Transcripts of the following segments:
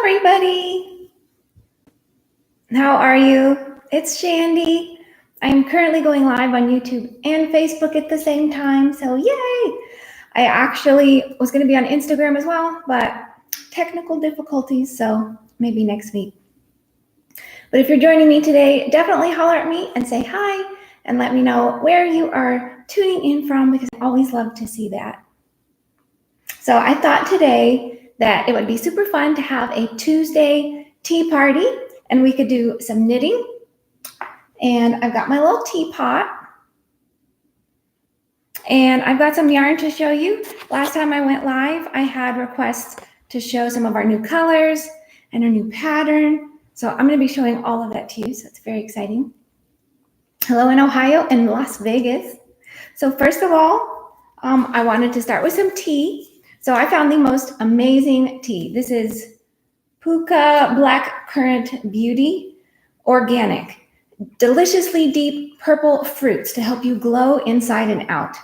everybody. How are you? It's Chandi. I'm currently going live on YouTube and Facebook at the same time, so yay! I actually was going to be on Instagram as well, but technical difficulties, so maybe next week. But if you're joining me today, definitely holler at me and say hi and let me know where you are tuning in from, because I always love to see that. So I thought today that it would be super fun to have a Tuesday tea party, and we could do some knitting. And I've got my little teapot, and I've got some yarn to show you. Last time I went live, I had requests to show some of our new colors and our new pattern. So I'm going to be showing all of that to you, so it's very exciting. Hello in Ohio and Las Vegas. So first of all, I wanted to start with some tea. So I found the most amazing tea. This is Puka Black Currant Beauty Organic. Deliciously deep purple fruits to help you glow inside and out.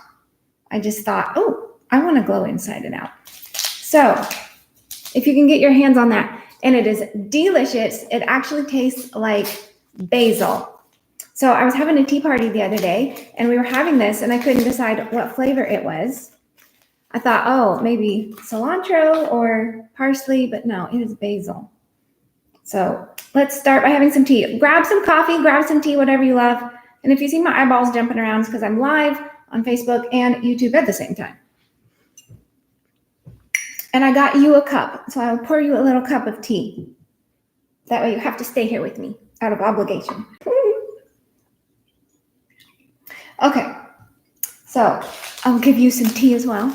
I just thought, oh, I want to glow inside and out. So if you can get your hands on that, and it is delicious. It actually tastes like basil. So I was having a tea party the other day, and we were having this, and I couldn't decide what flavor it was. I thought, oh, maybe cilantro or parsley, but no, it is basil. So let's start by having some tea. Grab some coffee, grab some tea, whatever you love. And if you see my eyeballs jumping around, it's because I'm live on Facebook and YouTube at the same time. And I got you a cup, so I'll pour you a little cup of tea. That way you have to stay here with me out of obligation. Okay, so I'll give you some tea as well.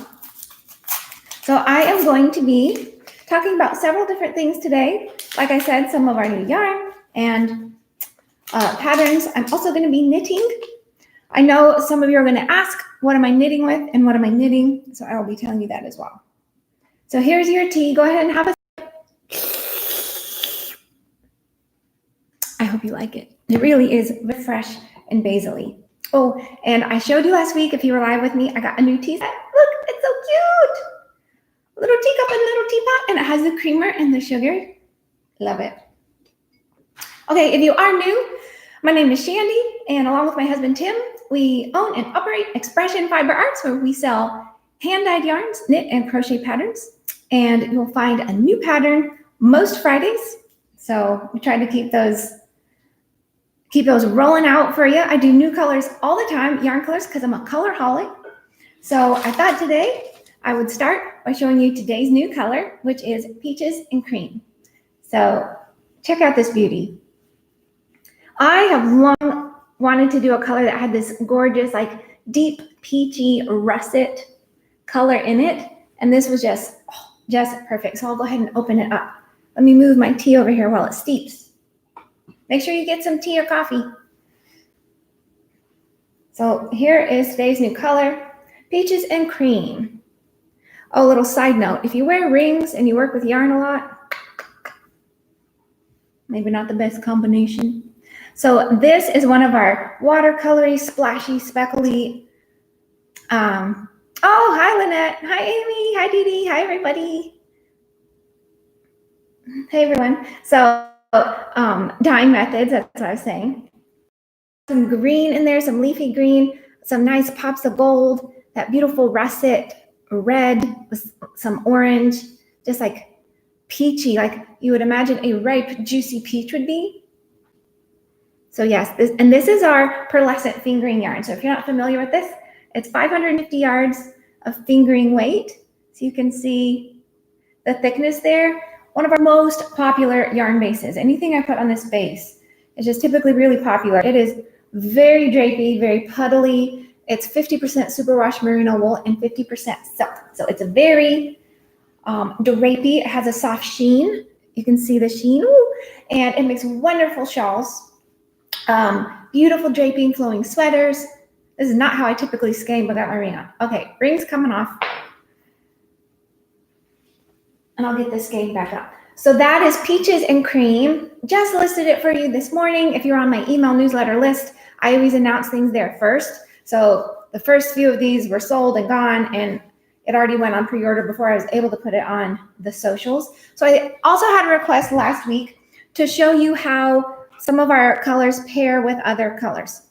So I am going to be talking about several different things today. Like I said, some of our new yarn and patterns. I'm also going to be knitting. I know some of you are going to ask, what am I knitting with and what am I knitting? So I will be telling you that as well. So here's your tea. Go ahead and have a sip. I hope you like it. It really is fresh and basil-y. Oh, and I showed you last week, if you were live with me, I got a new tea set. Look, it's so cute. Little teacup and little teapot, and it has the creamer and the sugar. Love it. Okay, if you are new, my name is Chandi, and along with my husband Tim, we own and operate Expression Fiber Arts, where we sell hand-dyed yarns, knit and crochet patterns, and you'll find a new pattern most Fridays. So we try to keep those rolling out for you. I do new colors all the time, yarn colors, because I'm a colorholic. So I thought today I would start by showing you today's new color, which is Peaches and Cream. So check out this beauty. I have long wanted to do a color that had this gorgeous, like deep peachy russet color in it. And this was just perfect. So I'll go ahead and open it up. Let me move my tea over here while it steeps. Make sure you get some tea or coffee. So here is today's new color, Peaches and Cream. Oh, little side note, if you wear rings and you work with yarn a lot, maybe not the best combination. So this is one of our watercolory, splashy, speckly. Oh, hi, Lynette. Hi, Amy. Hi, Dee Dee. Hi, everybody. Hey, everyone. So dyeing methods, that's what I was saying. Some green in there, some leafy green, some nice pops of gold, that beautiful russet red with some orange, just like peachy, like you would imagine a ripe, juicy peach would be. So yes, this is our Pearlescent fingering yarn. So if you're not familiar with this, it's 550 yards of fingering weight. So you can see the thickness there. One of our most popular yarn bases. Anything I put on this base is just typically really popular. It is very drapey, very puddly. It's 50% superwash merino wool and 50% silk. So it's a very drapey. It has a soft sheen. You can see the sheen. Ooh, and it makes wonderful shawls. Beautiful draping, flowing sweaters. This is not how I typically skein without my ring on. Okay, ring's coming off. And I'll get this skein back up. So that is Peaches and Cream. Just listed it for you this morning. If you're on my email newsletter list, I always announce things there first. So the first few of these were sold and gone, and It already went on pre-order before I was able to put it on the socials. So I also had a request last week to show you how some of our colors pair with other colors.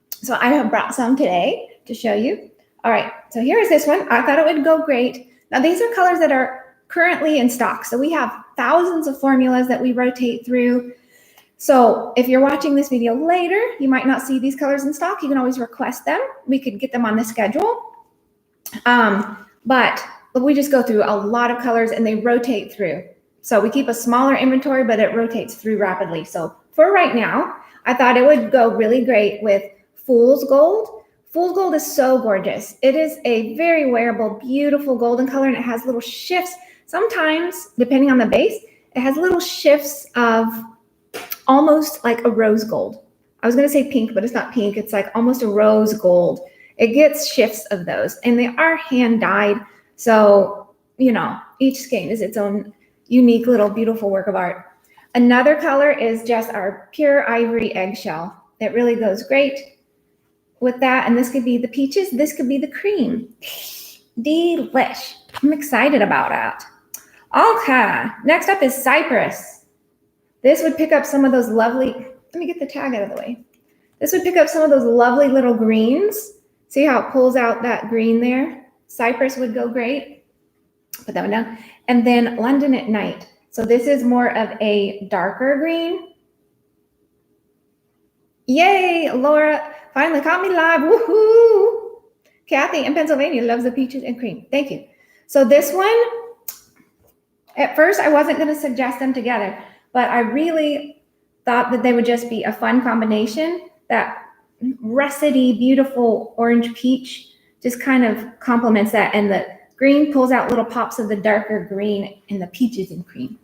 So I have brought some today to show you. All right, so here is this one. I thought it would go great. Now these are colors that are currently in stock. So we have thousands of formulas that we rotate through. So if you're watching this video later, you might not see these colors in stock. You can always request them. We could get them on the schedule. But we just go through a lot of colors and they rotate through. So we keep a smaller inventory, but it rotates through rapidly. So for right now, I thought it would go really great with Fool's Gold. Fool's Gold is so gorgeous. It is a very wearable, beautiful golden color, and it has little shifts. Sometimes, depending on the base, it has little shifts of almost like a rose gold. I was going to say pink, but it's not pink. It's like almost a rose gold. It gets shifts of those, and they are hand dyed. So, you know, each skein is its own unique little beautiful work of art. Another color is just our pure ivory eggshell. It really goes great with that. And this could be the peaches. This could be the cream. Delish. I'm excited about it. Okay. Next up is Cypress. This would pick up some of those lovely, let me get the tag out of the way. This would pick up some of those lovely little greens. See how it pulls out that green there? Cypress would go great. Put that one down. And then London at Night. So this is more of a darker green. Yay, Laura finally caught me live. Woohoo! Kathy in Pennsylvania loves the peaches and cream. Thank you. So this one, at first I wasn't going to suggest them together, but I really thought that they would just be a fun combination. That russety, beautiful orange peach just kind of complements that, and the green pulls out little pops of the darker green in the peaches and cream.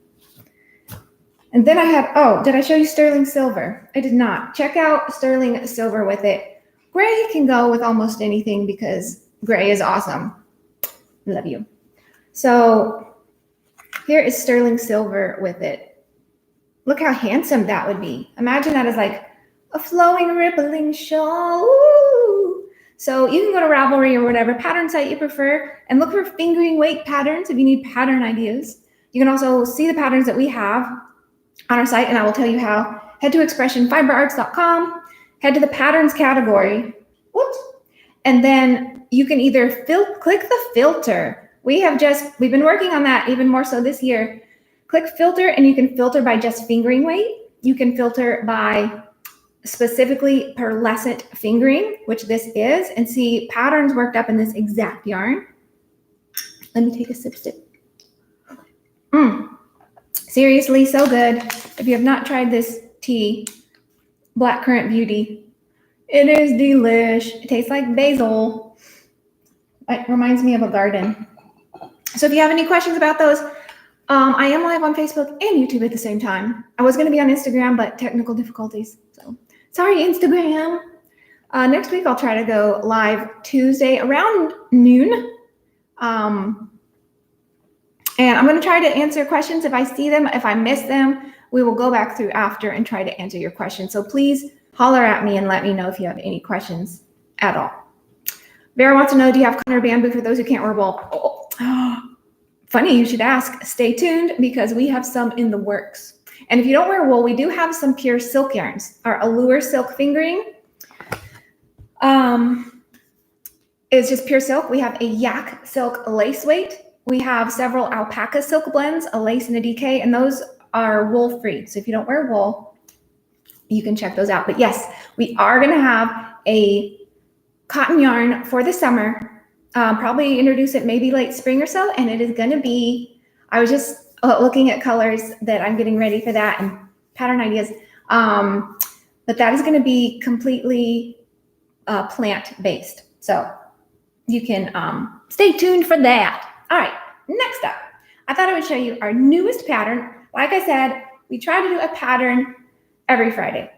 And then I have, oh, did I show you sterling silver? I did not. Check out sterling silver with it. Gray can go with almost anything because gray is awesome. Love you. So here is sterling silver with it. Look how handsome that would be. Imagine that as like a flowing, rippling shawl. Ooh. So you can go to Ravelry or whatever pattern site you prefer and look for fingering weight patterns if you need pattern ideas. You can also see the patterns that we have on our site, and I will tell you how. Head to expressionfiberarts.com, head to the patterns category, whoops, and then you can either click the filter. We've been working on that even more so this year. Click filter, and you can filter by just fingering weight. You can filter by specifically pearlescent fingering, which this is, and see patterns worked up in this exact yarn. Let me take a sip. Seriously, so good. If you have not tried this tea, Blackcurrant Beauty, it is delish. It tastes like basil. It reminds me of a garden. So if you have any questions about those, I am live on Facebook and YouTube at the same time. I was going to be on Instagram, but technical difficulties. So sorry, Instagram. Next week, I'll try to go live Tuesday around noon. And I'm going to try to answer questions if I see them. If I miss them, we will go back through after and try to answer your questions. So please holler at me and let me know if you have any questions at all. Vera wants to know, do you have cotton or bamboo for those who can't wear wool? Oh, funny you should ask. Stay tuned because we have some in the works. And if you don't wear wool, we do have some pure silk yarns. Our Allure silk fingering is just pure silk. We have a yak silk lace weight. We have several alpaca silk blends, a lace and a DK, and those are wool free. So if you don't wear wool, you can check those out. But yes, we are going to have a cotton yarn for the summer. Probably introduce it maybe late spring or so. And it is going to be, I was just looking at colors that I'm getting ready for that and pattern ideas. But that is going to be completely plant-based. So you can stay tuned for that. All right, next up, I thought I would show you our newest pattern. Like I said, we try to do a pattern every Friday.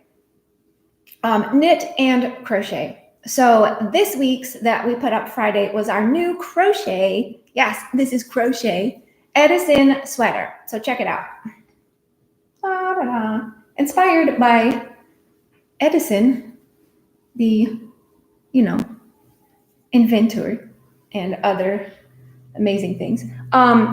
Knit and crochet. So this week's that we put up Friday was our new crochet. Yes, this is crochet Edison sweater. So check it out. Ta-da-da. Inspired by Edison, the, inventor and other amazing things.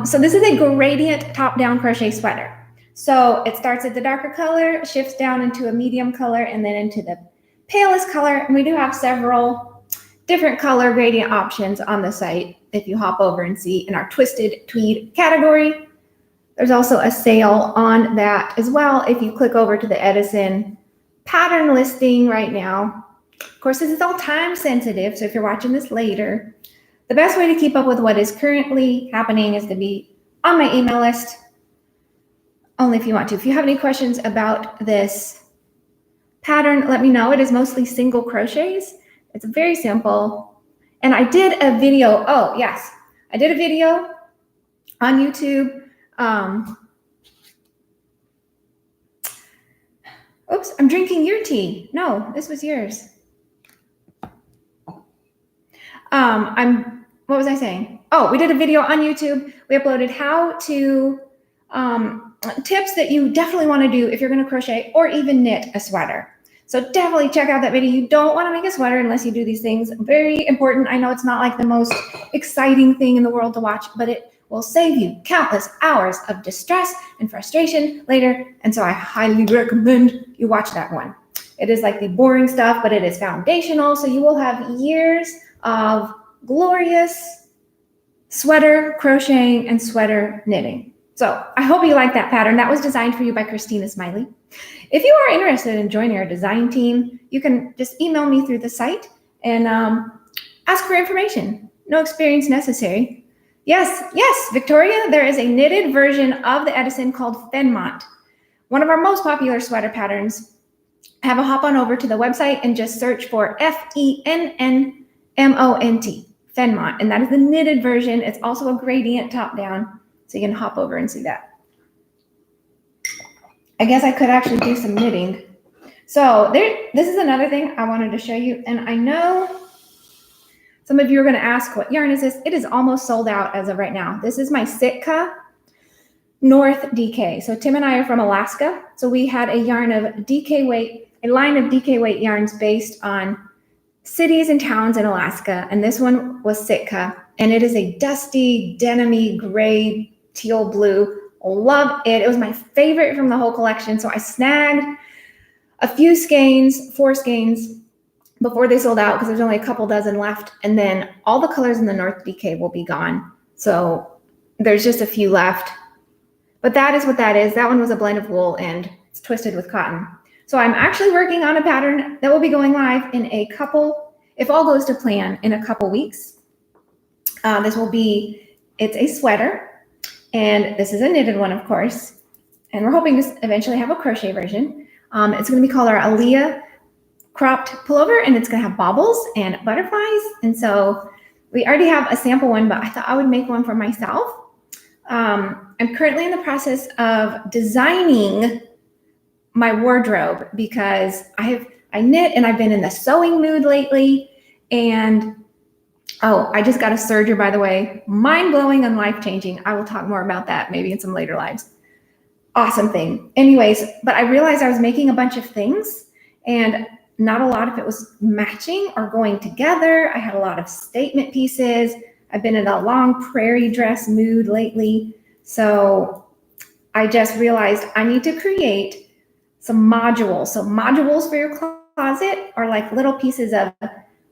So this is a gradient top-down crochet sweater. So it starts at the darker color, shifts down into a medium color, and then into the palest color. And we do have several different color gradient options on the site. If you hop over and see in our twisted tweed category, there's also a sale on that as well. If you click over to the Edison pattern listing right now, of course, this is all time sensitive. So if you're watching this later, the best way to keep up with what is currently happening is to be on my email list, only if you want to. If you have any questions about this pattern, let me know. It is mostly single crochets. It's very simple. And I did a video. Oh, yes. I did a video on YouTube. Oops, I'm drinking your tea. No, this was yours. What was I saying? Oh, we did a video on YouTube. We uploaded how to, tips that you definitely want to do if you're going to crochet or even knit a sweater. So definitely check out that video. You don't want to make a sweater unless you do these things. Very important. I know it's not like the most exciting thing in the world to watch, but it will save you countless hours of distress and frustration later. And so I highly recommend you watch that one. It is like the boring stuff, but it is foundational. So you will have years of glorious sweater crocheting and sweater knitting. So I hope you like that pattern. That was designed for you by Christina Smiley. If you are interested in joining our design team, you can just email me through the site and ask for information. No experience necessary. Yes, Victoria, there is a knitted version of the Edison called Fenmont. One of our most popular sweater patterns. Have a hop on over to the website and just search for Fennmont, Fenmont, and that is the knitted version. It's also a gradient top down, so you can hop over and see that. I guess I could actually do some knitting. So this is another thing I wanted to show you, and I know some of you are going to ask, what yarn is this? It is almost sold out as of right now. This is my Sitka North DK. So Tim and I are from Alaska, so we had a yarn of DK weight, a line of DK weight yarns based on cities and towns in Alaska, and this one was Sitka, and it is a dusty, denim-y, gray, teal blue. Love it. It was my favorite from the whole collection, so I snagged a few skeins, 4 skeins, before they sold out because there's only a couple dozen left, and then all the colors in the North DK will be gone, so there's just a few left. But that is what that is. That one was a blend of wool and it's twisted with cotton. So I'm actually working on a pattern that will be going live in a couple, if all goes to plan, in a couple weeks. It's a sweater, and this is a knitted one, of course. And we're hoping to eventually have a crochet version. It's going to be called our Aaliyah cropped pullover, and it's going to have baubles and butterflies. And so we already have a sample one, but I thought I would make one for myself. I'm currently in the process of designing my wardrobe because I knit and I've been in the sewing mood lately. And I just got a serger, by the way, mind-blowing and life-changing. I will talk more about that maybe in some later lives. Awesome thing. Anyways, but I realized I was making a bunch of things and not a lot of it was matching or going together. I had a lot of statement pieces. I've been in a long prairie dress mood lately. So I just realized I need to create some modules. So modules for your closet are like little pieces of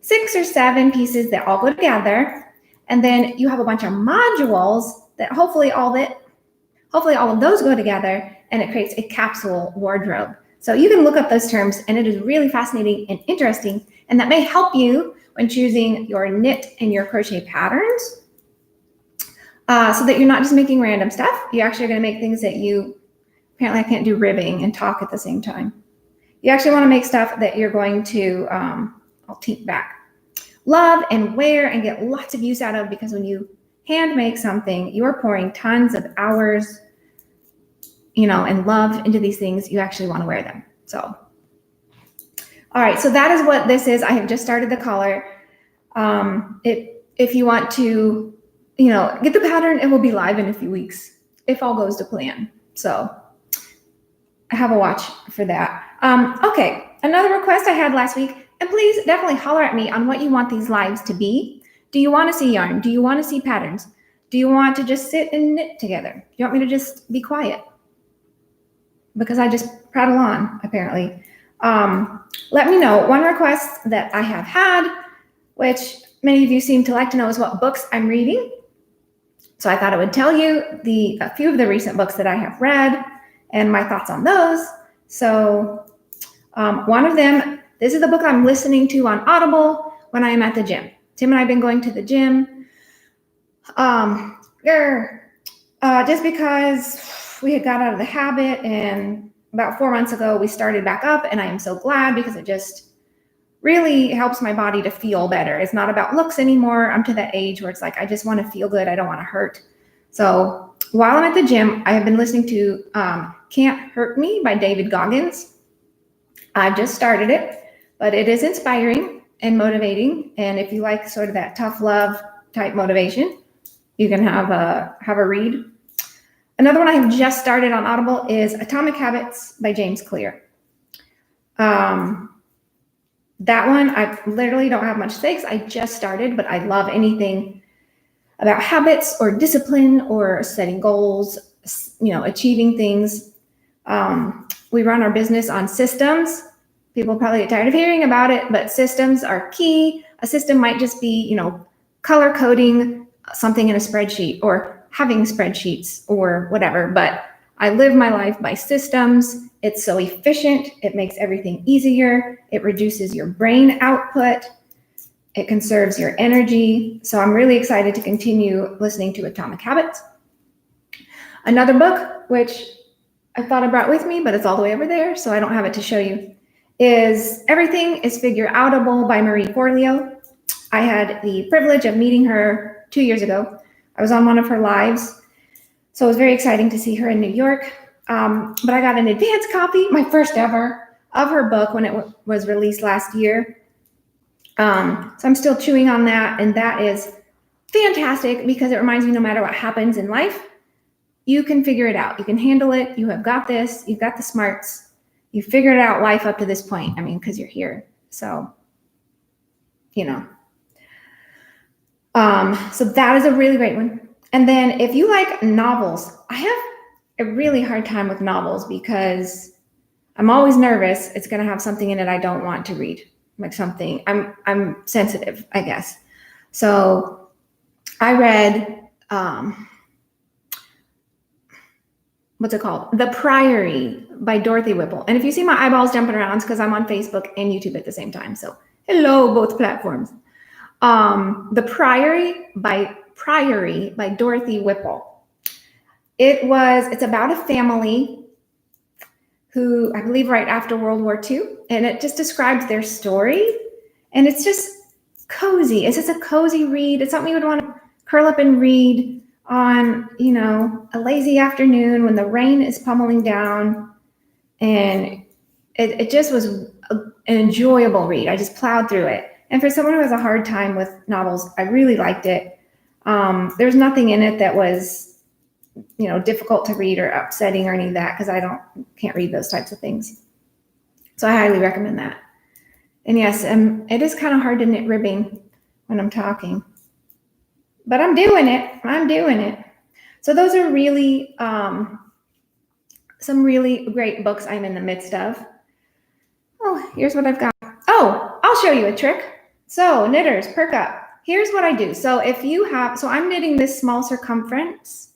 6 or 7 pieces that all go together. And then you have a bunch of modules that hopefully all of those go together and it creates a capsule wardrobe. So you can look up those terms and it is really fascinating and interesting. And that may help you when choosing your knit and your crochet patterns so that you're not just making random stuff. You actually are going to make things that apparently I can't do ribbing and talk at the same time. You actually want to make stuff that you're going to, I'll take back, love and wear and get lots of use out of, because when you hand make something, you are pouring tons of hours, and love into these things. You actually want to wear them. So, all right. So that is what this is. I have just started the collar. If you want to, get the pattern, it will be live in a few weeks if all goes to plan. So have a watch for that. Okay. Another request I had last week, and please definitely holler at me on what you want these lives to be. Do you want to see yarn? Do you want to see patterns? Do you want to just sit and knit together? Do you want me to just be quiet? Because I just prattle on, apparently. Let me know. One request that I have had, which many of you seem to like to know, is what books I'm reading. So I thought I would tell you a few of the recent books that I have read and my thoughts on those. So one of them, this is the book I'm listening to on Audible when I am at the gym. Tim and I have been going to the gym just because we had got out of the habit, and about 4 months ago we started back up, and I am so glad because it just really helps my body to feel better. It's not about looks anymore. I'm to that age where it's like, I just want to feel good. I don't want to hurt. So while I'm at the gym, I have been listening to Can't Hurt Me by David Goggins. I've just started it, but it is inspiring and motivating. And if you like sort of that tough love type motivation, you can have a read. Another one I have just started on Audible is Atomic Habits by James Clear. That one, I literally don't have much to say because I just started, but I love anything about habits or discipline or setting goals, achieving things. We run our business on systems. People probably get tired of hearing about it, but systems are key. A system might just be, color coding something in a spreadsheet or having spreadsheets or whatever, but I live my life by systems. It's so efficient. It makes everything easier. It reduces your brain output. It conserves your energy. So I'm really excited to continue listening to Atomic Habits. Another book, which I thought I brought with me, but it's all the way over there, so I don't have it to show you, is Everything is Figure Outable by Marie Forleo. I had the privilege of meeting her 2 years ago. I was on one of her lives. So it was very exciting to see her in New York. But I got an advance copy, my first ever, of her book when it was released last year. So I'm still chewing on that, and that is fantastic because it reminds me no matter what happens in life, you can figure it out. You can handle it. You have got this. You've got the smarts. You figured out life up to this point. I mean, because you're here. So, so that is a really great one. And then if you like novels, I have a really hard time with novels because I'm always nervous it's going to have something in it I don't want to read, like something. I'm sensitive, I guess. So I read what's it called? The Priory by Dorothy Wibble. And if you see my eyeballs jumping around, it's because I'm on Facebook and YouTube at the same time. So hello, both platforms. The Priory by Dorothy Wibble. It's about a family who, I believe, right after World War II, and it just describes their story, and it's just cozy. It's just a cozy read. It's something you would want to curl up and read on, a lazy afternoon when the rain is pummeling down, and it just was an enjoyable read. I just plowed through it. And for someone who has a hard time with novels, I really liked it. There's nothing in it that was, difficult to read or upsetting or any of that because can't read those types of things. So I highly recommend that. And yes, it is kind of hard to knit ribbing when I'm talking, but I'm doing it. So those are really some really great books I'm in the midst of. Oh, here's what I've got. Oh, I'll show you a trick. So knitters, perk up. Here's what I do. So I'm knitting this small circumference.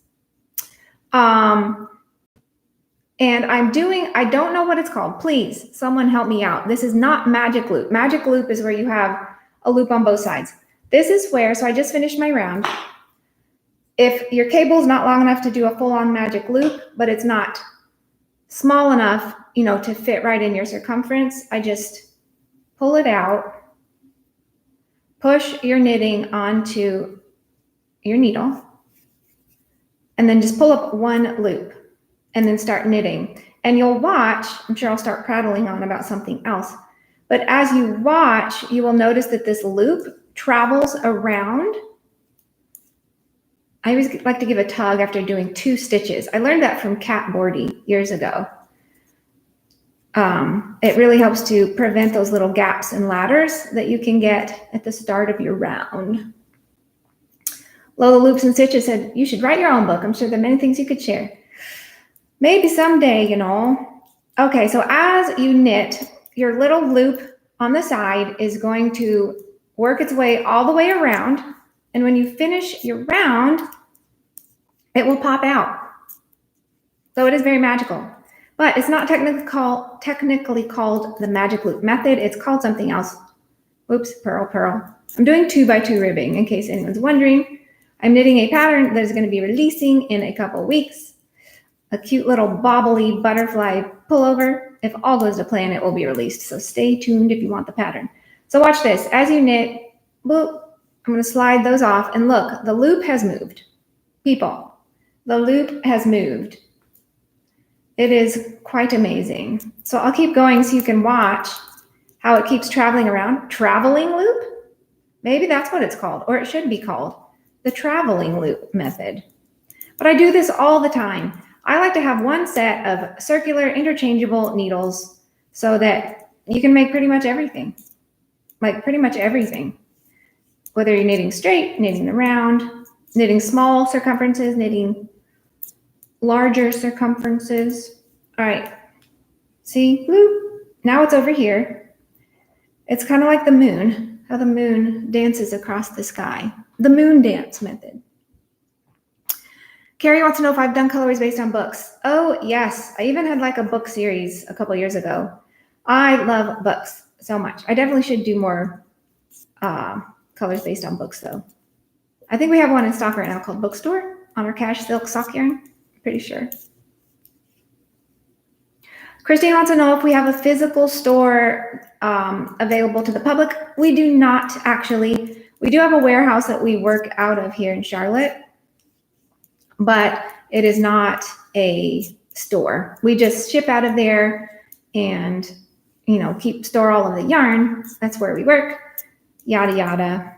And I don't know what it's called. Please, someone help me out. This is not magic loop. Magic loop is where you have a loop on both sides. This is where, so I just finished my round. If your cable is not long enough to do a full-on magic loop, but it's not small enough, to fit right in your circumference, I just pull it out, push your knitting onto your needle, and then just pull up one loop and then start knitting. And you'll watch, I'm sure I'll start prattling on about something else, but as you watch, you will notice that this loop travels around. I always like to give a tug after doing 2 stitches. I learned that from Kat Bordy years ago. It really helps to prevent those little gaps and ladders that you can get at the start of your round. Lola Loops and Stitches said, you should write your own book. I'm sure there are many things you could share. Maybe someday, you know. Okay, so as you knit, your little loop on the side is going to work its way all the way around. And when you finish your round, it will pop out. So it is very magical. But it's not technically called the magic loop method. It's called something else. Oops, purl. I'm doing 2x2 ribbing in case anyone's wondering. I'm knitting a pattern that is going to be releasing in a couple weeks. A cute little bobbly butterfly pullover. If all goes to plan, it will be released. So stay tuned if you want the pattern. So watch this. As you knit, boop, I'm going to slide those off. And look, the loop has moved. People, the loop has moved. It is quite amazing. So I'll keep going so you can watch how it keeps traveling around. Traveling loop? Maybe that's what it's called, or it should be called the traveling loop method. But I do this all the time. I like to have one set of circular interchangeable needles so that you can make pretty much everything. Like pretty much everything. Whether you're knitting straight, knitting around, knitting small circumferences, knitting larger circumferences. All right, see, bloop. Now it's over here. It's kind of like the moon, how the moon dances across the sky. The moon dance method. Carrie wants to know if I've done colorways based on books. Oh, yes. I even had like a book series a couple years ago. I love books so much. I definitely should do more colors based on books, though. I think we have one in stock right now called Bookstore on our Cash Silk sock yarn. Pretty sure. Christine wants to know if we have a physical store available to the public. We do not, actually. We do have a warehouse that we work out of here in Charlotte, but it is not a store. We just ship out of there and, you know, store all of the yarn. That's where we work, yada, yada.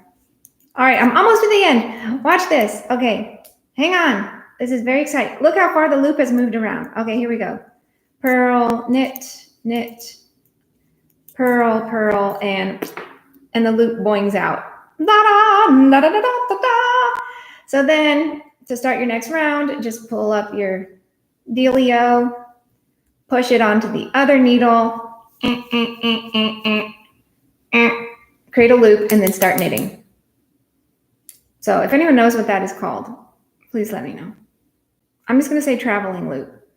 All right, I'm almost at the end. Watch this. Okay, hang on. This is very exciting. Look how far the loop has moved around. Okay, here we go. Purl, knit, knit, purl, purl, and the loop boings out. Da-da-da-da-da-da-da. So then to start your next round, just pull up your dealio, push it onto the other needle, create a loop, and then start knitting. So if anyone knows what that is called, please let me know. I'm just going to say traveling loop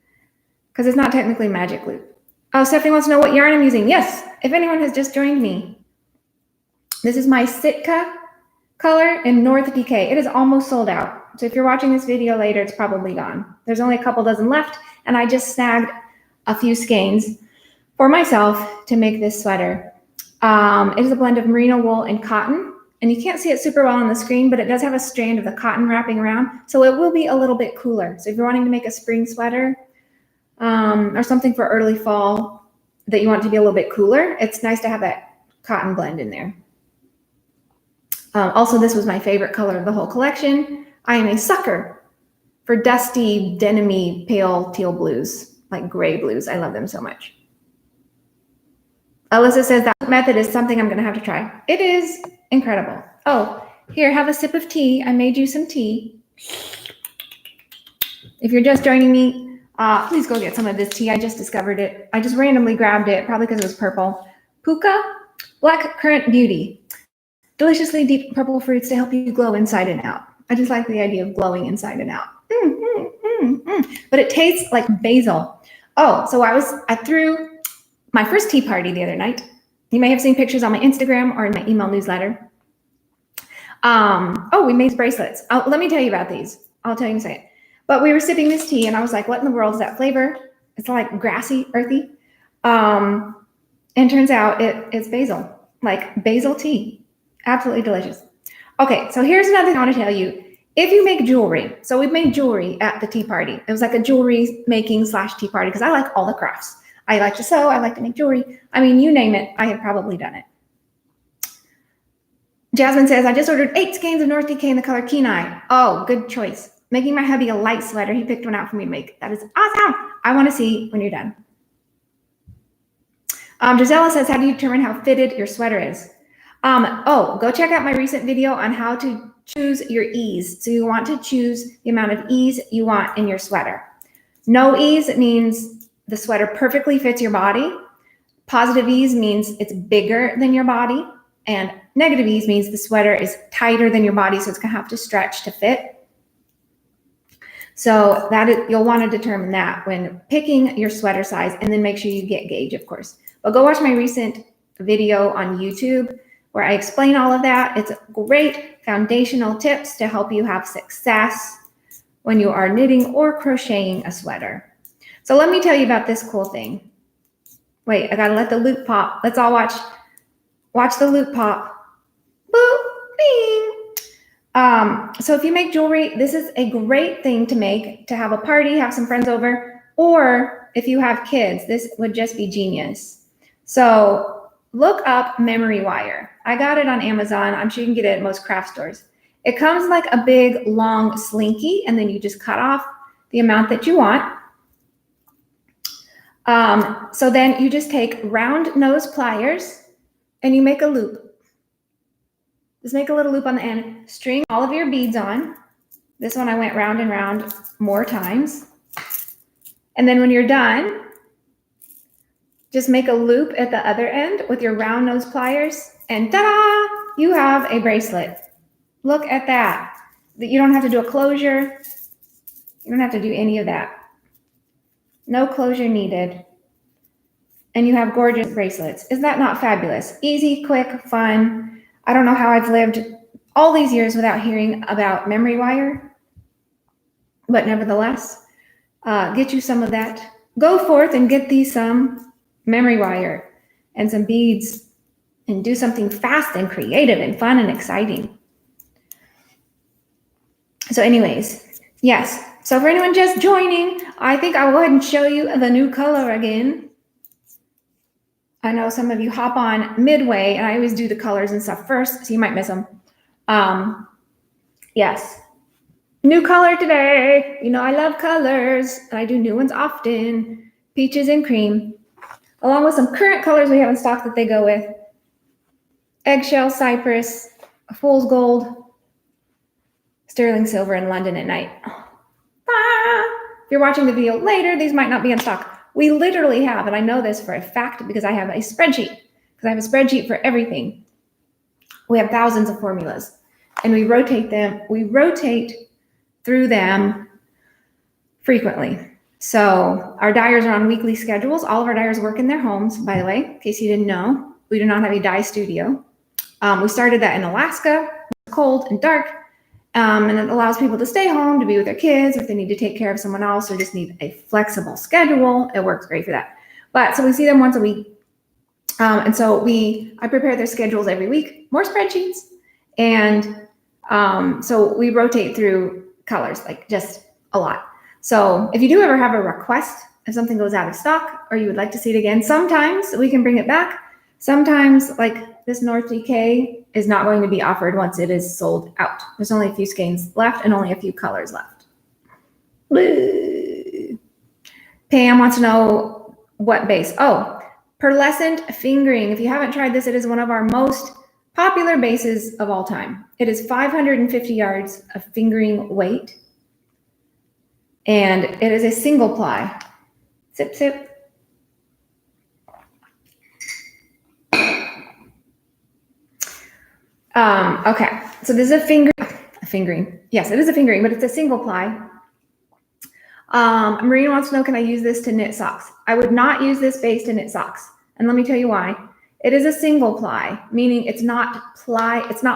because it's not technically magic loop. Oh, Stephanie wants to know what yarn I'm using. Yes, if anyone has just joined me, this is my Sitka color in North DK. It is almost sold out. So if you're watching this video later, it's probably gone. There's only a couple dozen left, and I just snagged a few skeins for myself to make this sweater. It is a blend of merino wool and cotton. And you can't see it super well on the screen, but it does have a strand of the cotton wrapping around. So it will be a little bit cooler. So if you're wanting to make a spring sweater or something for early fall that you want to be a little bit cooler, it's nice to have that cotton blend in there. Also, this was my favorite color of the whole collection. I am a sucker for dusty, denim-y, pale teal blues, like gray blues. I love them so much. Alyssa says that method is something I'm going to have to try. It is incredible. Oh, here, have a sip of tea. I made you some tea. If you're just joining me, please go get some of this tea. I just discovered it. I just randomly grabbed it, probably because it was purple. Puka Black Currant Beauty. Deliciously deep purple fruits to help you glow inside and out. I just like the idea of glowing inside and out. But it tastes like basil. Oh, so I threw my first tea party the other night. You may have seen pictures on my Instagram or in my email newsletter. Oh, we made bracelets. Let me tell you about these. I'll tell you in a second. But we were sipping this tea, and I was like, what in the world is that flavor? It's like grassy, earthy. And turns out it's basil, like basil tea. Absolutely delicious. Okay, so here's another thing I want to tell you. If you make jewelry, so we made jewelry at the tea party. It was like a jewelry making / tea party because I like all the crafts. I like to sew. I like to make jewelry. I mean, you name it, I have probably done it. Jasmine says, I just ordered 8 skeins of North DK in the color Kenai. Oh, good choice. Making my hubby a light sweater. He picked one out for me to make. That is awesome. I want to see when you're done. Gisela says, how do you determine how fitted your sweater is? Go check out my recent video on how to choose your ease. So you want to choose the amount of ease you want in your sweater. No ease means the sweater perfectly fits your body. Positive ease means it's bigger than your body. And negative ease means the sweater is tighter than your body, so it's gonna have to stretch to fit. So you'll want to determine that when picking your sweater size, and then make sure you get gauge, of course. But go watch my recent video on YouTube where I explain all of that. It's great foundational tips to help you have success when you are knitting or crocheting a sweater. So let me tell you about this cool thing. Wait, I gotta let the loop pop. Let's all watch the loop pop. Boop, bing. So if you make jewelry, this is a great thing to make, to have a party, have some friends over, or if you have kids, this would just be genius. So look up memory wire. I got it on Amazon. I'm sure you can get it at most craft stores. It comes like a big, long slinky, and then you just cut off the amount that you want. So then you just take round nose pliers and you make a loop. Just make a little loop on the end, string all of your beads on. This one I went round and round more times. And then when you're done, just make a loop at the other end with your round nose pliers, and ta-da, you have a bracelet. Look at that. You don't have to do a closure. You don't have to do any of that. No closure needed. And you have gorgeous bracelets. Is that not fabulous? Easy, quick, fun. I don't know how I've lived all these years without hearing about memory wire, but nevertheless, get you some of that. Go forth and get thee some memory wire and some beads and do something fast and creative and fun and exciting. So anyways, yes. So for anyone just joining, I think I'll go ahead and show you the new color again. I know some of you hop on midway, and I always do the colors and stuff first, so you might miss them. Yes. New color today. You know I love colors, and I do new ones often. Peaches and cream. Along with some current colors we have in stock that they go with. Eggshell, cypress, fool's gold, sterling silver, and London at night. If you're watching the video later, these might not be in stock. We literally have, and I know this for a fact because I have a spreadsheet, because I have a spreadsheet for everything. We have thousands of formulas, and we rotate them. We rotate through them frequently. So our dyers are on weekly schedules. All of our dyers work in their homes, by the way, in case you didn't know. We do not have a dye studio. We started that in Alaska. It's cold and dark. And it allows people to stay home to be with their kids if they need to take care of someone else or just need a flexible schedule. It works great for that. But so we see them once a week. And so I prepare their schedules every week, more spreadsheets. And so we rotate through colors, like just a lot. So if you do ever have a request, if something goes out of stock or you would like to see it again, sometimes we can bring it back. Sometimes, like this North DK is not going to be offered once it is sold out. There's only a few skeins left and only a few colors left. Pam wants to know what base. Oh, Pearlescent fingering. If you haven't tried this, it is one of our most popular bases of all time. It is 550 yards of fingering weight. And it is a single ply. Sip, sip. Okay, so this is a fingering. Yes, it is a fingering, but it's a single ply. Marina wants to know, can I use this to knit socks? I would not use this base to knit socks. And let me tell you why. It is a single ply, meaning it's not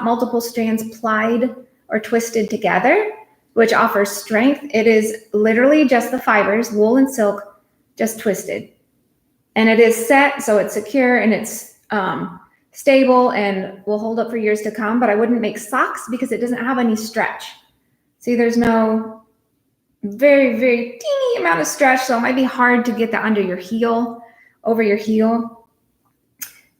multiple strands plied or twisted together, which offers strength. It is literally just the fibers, wool and silk, just twisted. And it is set, so it's secure and it's stable and will hold up for years to come, but I wouldn't make socks because it doesn't have any stretch. See, there's no very, very teeny amount of stretch, so it might be hard to get that under your heel, over your heel.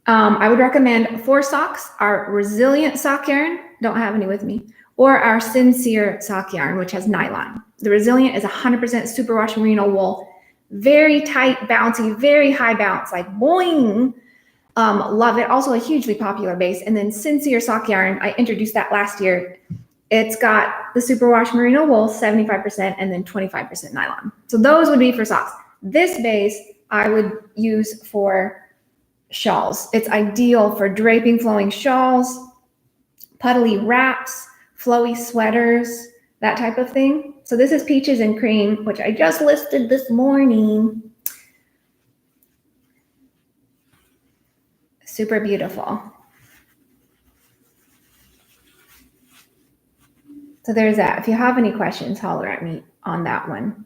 I would recommend for socks, our Resilient sock yarn, don't have any with me, or our Sincere sock yarn, which has nylon. The Resilient is 100% superwash merino wool, very tight, bouncy, very high bounce, like boing. Love it. Also a hugely popular base. And then Sincere sock yarn, I introduced that last year. It's got the superwash merino wool, 75%, and then 25% nylon. So those would be for socks. This base I would use for shawls. It's ideal for draping flowing shawls, puddly wraps, flowy sweaters, that type of thing. So this is Peaches and Cream, which I just listed this morning. Super beautiful. So there's that. If you have any questions, holler at me on that one.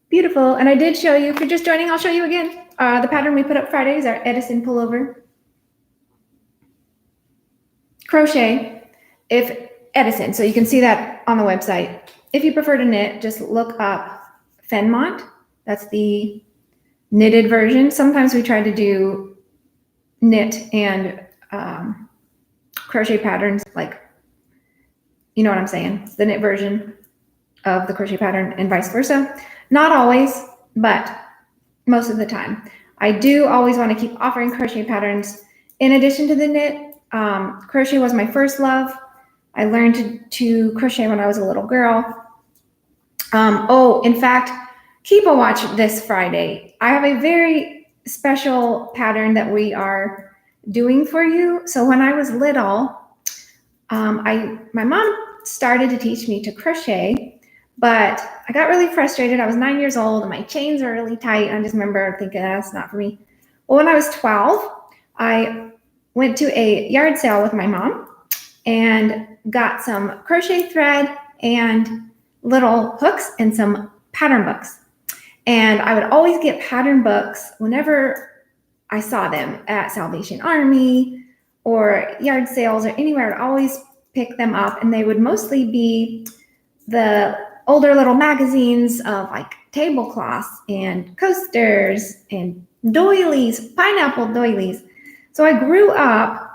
Beautiful. And I did show you, if you're just joining, I'll show you again. The pattern we put up Friday is our Edison pullover. Crochet, if Edison, so you can see that on the website. If you prefer to knit, just look up Fenmont. That's the knitted version. Sometimes we try to do knit and crochet patterns, like, you know what I'm saying? The knit version of the crochet pattern and vice versa. Not always, but most of the time. I do always want to keep offering crochet patterns in addition to the knit. Crochet was my first love. I learned to crochet when I was a little girl. In fact, keep a watch this Friday. I have a very special pattern that we are doing for you. So when I was little, my mom started to teach me to crochet, but I got really frustrated. I was 9 years old and my chains were really tight. I just remember thinking, that's not for me. Well, when I was 12, I went to a yard sale with my mom and got some crochet thread and little hooks and some pattern books. And I would always get pattern books whenever I saw them at Salvation Army or yard sales or anywhere. I'd always pick them up, and they would mostly be the older little magazines of like tablecloths and coasters and doilies, pineapple doilies. So I grew up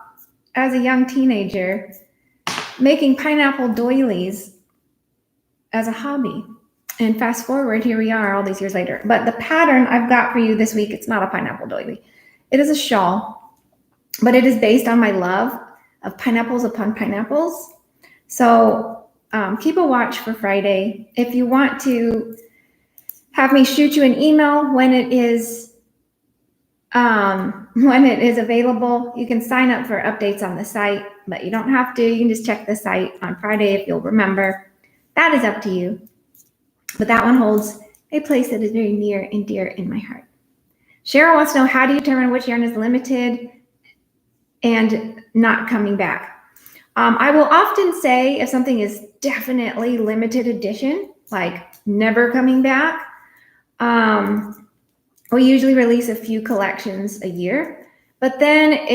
as a young teenager making pineapple doilies as a hobby. And fast forward, here we are all these years later. But the pattern I've got for you this week, it's not a pineapple doily. It is a shawl, but it is based on my love of pineapples upon pineapples. So keep a watch for Friday. If you want to have me shoot you an email when it is available, you can sign up for updates on the site, but you don't have to. You can just check the site on Friday if you'll remember. That is up to you. But that one holds a place that is very near and dear in my heart. Cheryl wants to know, how do you determine which yarn is limited and not coming back? I will often say if something is definitely limited edition, like never coming back, we usually release a few collections a year, but then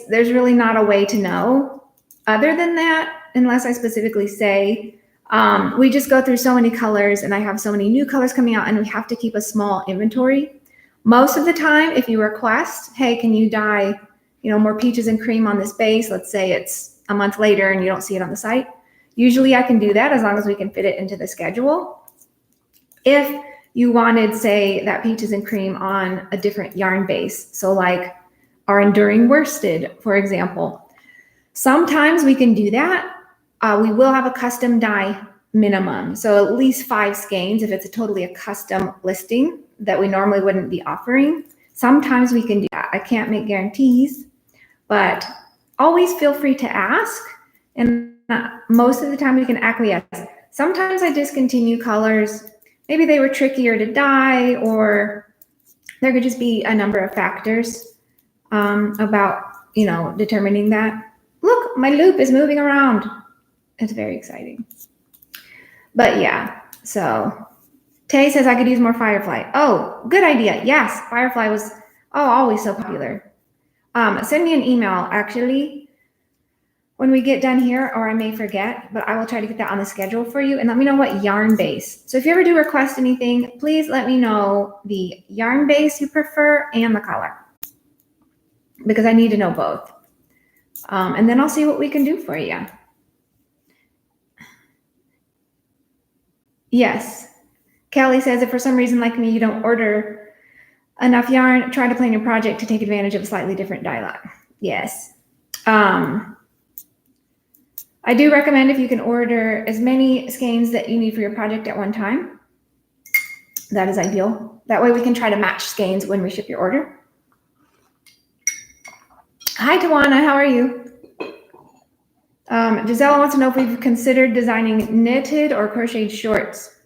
there's really not a way to know other than that, unless I specifically say. We just go through so many colors, and I have so many new colors coming out, and we have to keep a small inventory. Most of the time, if you request, hey, can you dye, more peaches and cream on this base? Let's say it's a month later and you don't see it on the site. Usually I can do that as long as we can fit it into the schedule. If you wanted, say, that peaches and cream on a different yarn base, so like our enduring worsted, for example, sometimes we can do that. We will have a custom dye minimum, so at least 5 skeins if it's totally a custom listing that we normally wouldn't be offering. Sometimes we can do that. I can't make guarantees, but always feel free to ask, and most of the time we can acquiesce. Sometimes I discontinue colors. Maybe they were trickier to dye, or there could just be a number of factors about determining that. Look, my loop is moving around. It's very exciting. But yeah, so Tay says I could use more Firefly. Oh, good idea. Yes, Firefly was always so popular. Send me an email, actually, when we get done here, or I may forget, but I will try to get that on the schedule for you, and let me know what yarn base. So if you ever do request anything, please let me know the yarn base you prefer and the color, because I need to know both. And then I'll see what we can do for you. Yes. Kelly says, if for some reason like me, you don't order enough yarn, try to plan your project to take advantage of a slightly different dye lot. Yes. I I do recommend if you can order as many skeins that you need for your project at one time. That is ideal. That way we can try to match skeins when we ship your order. Hi, Tawana, how are you? Gisela wants to know if we've considered designing knitted or crocheted shorts.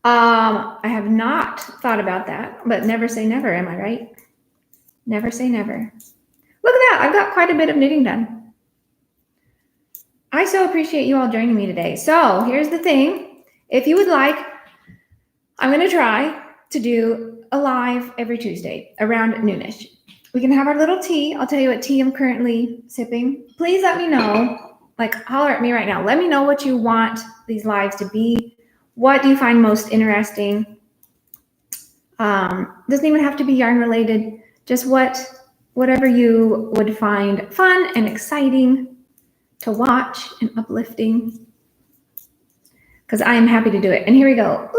I have not thought about that, but never say never, am I right? Never say never. Look at that, I've got quite a bit of knitting done. I so appreciate you all joining me today. So here's the thing. If you would like, I'm going to try to do a live every Tuesday around noonish. We can have our little tea. I'll tell you what tea I'm currently sipping. Please let me know, like holler at me right now. Let me know what you want these lives to be. What do you find most interesting? Doesn't even have to be yarn related. Just whatever you would find fun and exciting to watch and uplifting. Because I am happy to do it. And here we go.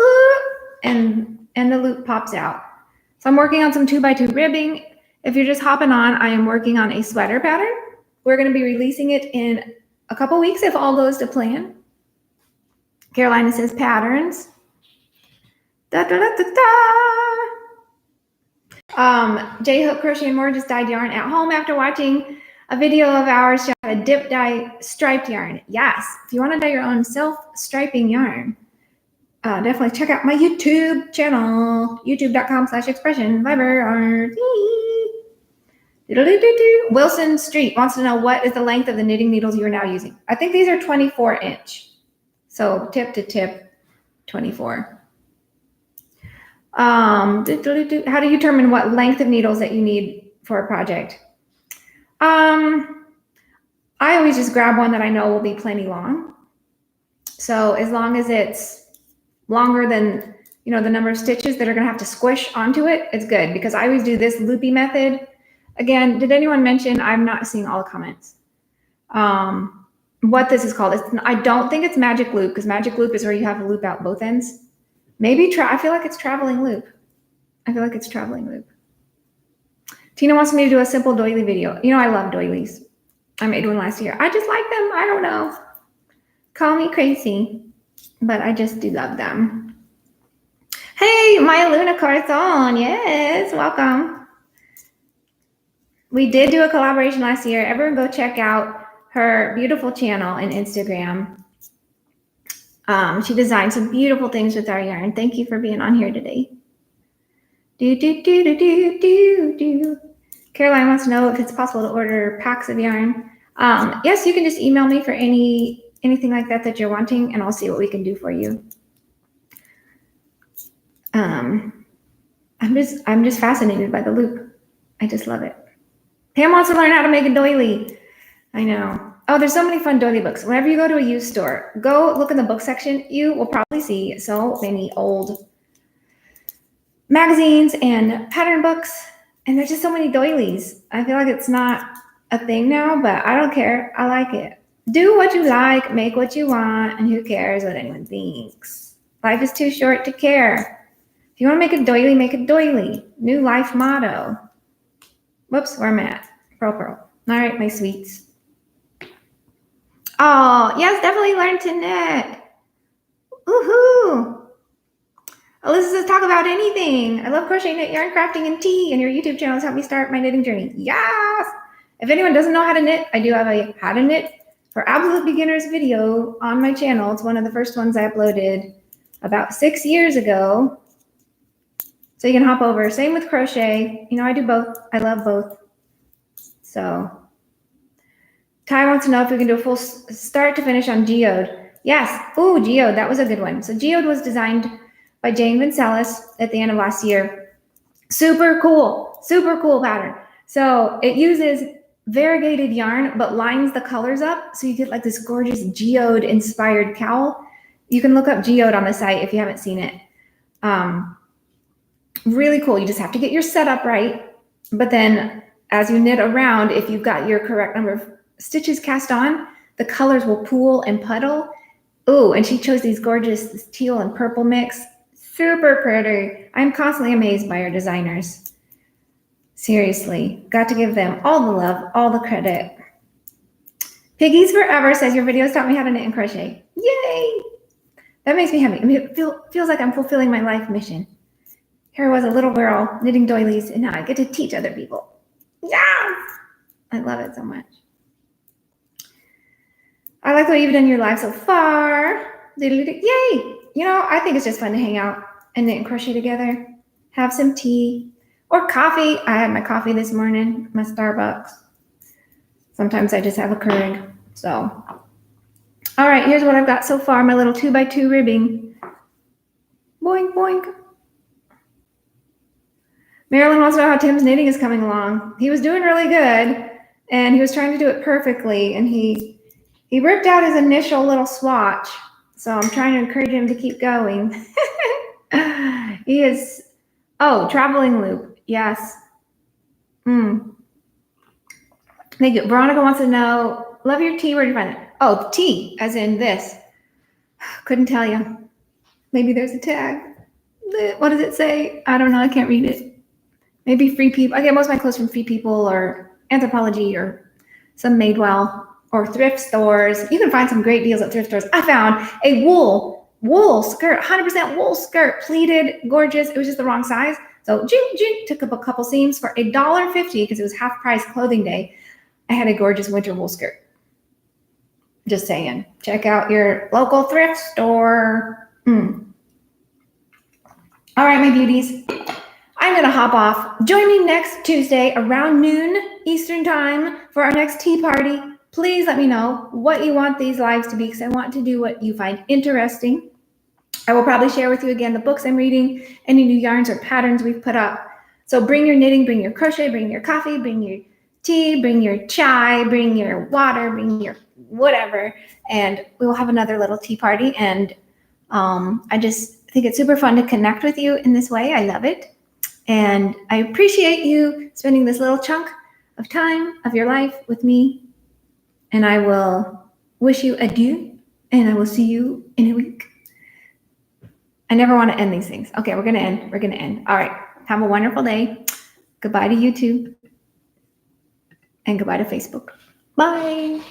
And the loop pops out. So I'm working on some 2x2 ribbing. If you're just hopping on, I am working on a sweater pattern. We're going to be releasing it in a couple weeks if all goes to plan. Carolina says patterns. Da, da, da, da, da. J-Hook Crochet and More just dyed yarn at home after watching a video of ours showing how to dip dye striped yarn. Yes, if you want to dye your own self-striping yarn, definitely check out my YouTube channel, youtube.com/expression Viber. Wilson Street wants to know what is the length of the knitting needles you are now using. I think these are 24-inch. So tip to tip, 24. How do you determine what length of needles that you need for a project? I always just grab one that I know will be plenty long. So as long as it's longer than, the number of stitches that are going to have to squish onto it, it's good, because I always do this loopy method. Again, did anyone mention, I'm not seeing all the comments, what this is called? I don't think it's magic loop, because magic loop is where you have to loop out both ends. Maybe I feel like it's traveling loop. Tina wants me to do a simple doily video. I love doilies. I made one last year. I just like them. I don't know. Call me crazy, but I just do love them. Hey, Maya Luna Corazon. Yes, welcome. We did do a collaboration last year. Everyone go check out her beautiful channel and Instagram. She designed some beautiful things with our yarn. Thank you for being on here today. Caroline wants to know if it's possible to order packs of yarn. Yes, you can just email me for anything like that you're wanting, and I'll see what we can do for you. I'm just fascinated by the loop. I just love it. Pam wants to learn how to make a doily. I know. Oh, there's so many fun doily books. Whenever you go to a used store, go look in the book section. You will probably see so many old magazines and pattern books, and there's just so many doilies. I feel like it's not a thing now, but I don't care. I like it. Do what you like, make what you want, and who cares what anyone thinks? Life is too short to care. If you want to make a doily, make a doily. New life motto. Whoops, where am I at? Pearl. All right, my sweets. Oh, yes, definitely learn to knit. Woohoo! Alyssa says, talk about anything. I love crochet, knit, yarn, crafting, and tea. And your YouTube channel has helped me start my knitting journey. Yes! If anyone doesn't know how to knit, I do have a how to knit for absolute beginners video on my channel. It's one of the first ones I uploaded about 6 years ago. So you can hop over. Same with crochet. I do both. I love both. So Ty wants to know if we can do a full start to finish on Geode. Yes. Ooh, Geode. That was a good one. So Geode was designed by Jane Vincelis at the end of last year. Super cool pattern. So it uses variegated yarn, but lines the colors up. So you get like this gorgeous Geode inspired cowl. You can look up Geode on the site if you haven't seen it. Really cool. You just have to get your setup right. But then as you knit around, if you've got your correct number of stitches cast on, the colors will pool and puddle. Ooh, and she chose these gorgeous teal and purple mix. Super pretty. I'm constantly amazed by our designers. Seriously, got to give them all the love, all the credit. Piggies Forever says your videos taught me how to knit and crochet. Yay! That makes me happy. I mean, it feels like I'm fulfilling my life mission. Here I was, a little girl knitting doilies, and now I get to teach other people. Yes! I love it so much. I like the way you've done your live so far. Yay! You know, I think it's just fun to hang out and knit and crochet together. Have some tea or coffee. I had my coffee this morning, my Starbucks. Sometimes I just have a Keurig. So, all right, here's what I've got so far. My little 2x2 ribbing. Boink, boink. Marilyn wants to know how Tim's knitting is coming along. He was doing really good, and he was trying to do it perfectly, and he ripped out his initial little swatch. So I'm trying to encourage him to keep going. He is, traveling loop. Yes. Thank you. Veronica wants to know, love your tea. Where do you find it? Oh, tea, as in this. Couldn't tell you. Maybe there's a tag. What does it say? I don't know. I can't read it. Maybe Free People. I get most of my clothes from Free People or Anthropologie or some Madewell or thrift stores. You can find some great deals at thrift stores. I found a wool skirt, 100% wool skirt, pleated, gorgeous. It was just the wrong size. So took up a couple seams for $1.50 because it was half price clothing day. I had a gorgeous winter wool skirt. Just saying. Check out your local thrift store. All right, my beauties. I'm going to hop off. Join me next Tuesday around noon Eastern time for our next tea party. Please let me know what you want these lives to be because I want to do what you find interesting. I will probably share with you again the books I'm reading, any new yarns or patterns we've put up. So bring your knitting, bring your crochet, bring your coffee, bring your tea, bring your chai, bring your water, bring your whatever, and we will have another little tea party. And I just think it's super fun to connect with you in this way. I love it. And I appreciate you spending this little chunk of time of your life with me. And I will wish you adieu, and I will see you in a week. I never want to end these things. Okay, we're going to end. We're going to end. All right. Have a wonderful day. Goodbye to YouTube. And goodbye to Facebook. Bye.